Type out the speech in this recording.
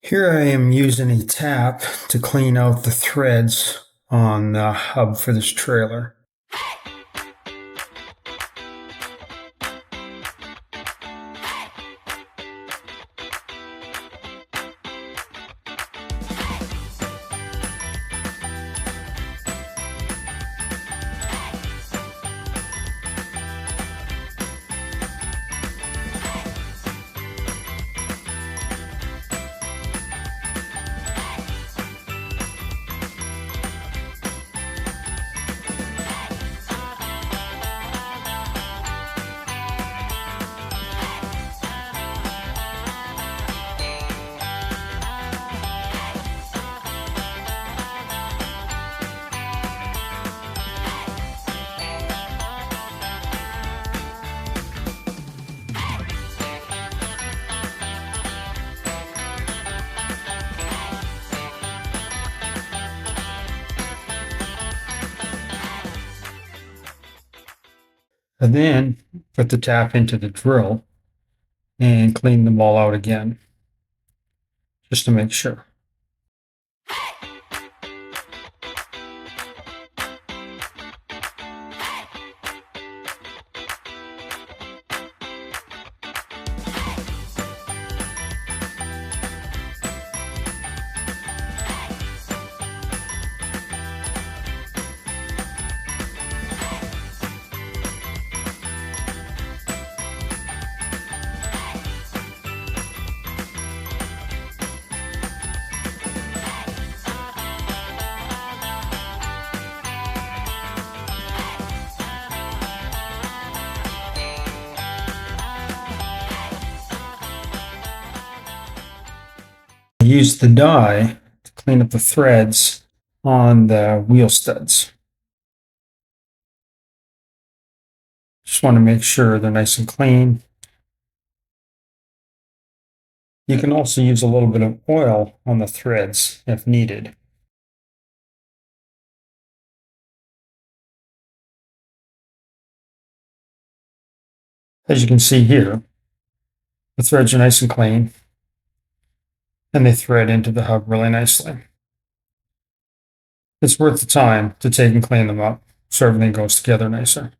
Here I am using a tap to clean out the threads on the hub for this trailer. And then put the tap into the drill and clean them all out again, just to make sure. Use the dye to clean up the threads on the wheel studs. Just want to make sure they're nice and clean. You can also use a little bit of oil on the threads if needed. As you can see here, the threads are nice and clean, and they thread into the hub really nicely. It's worth the time to take and clean them up so everything goes together nicer.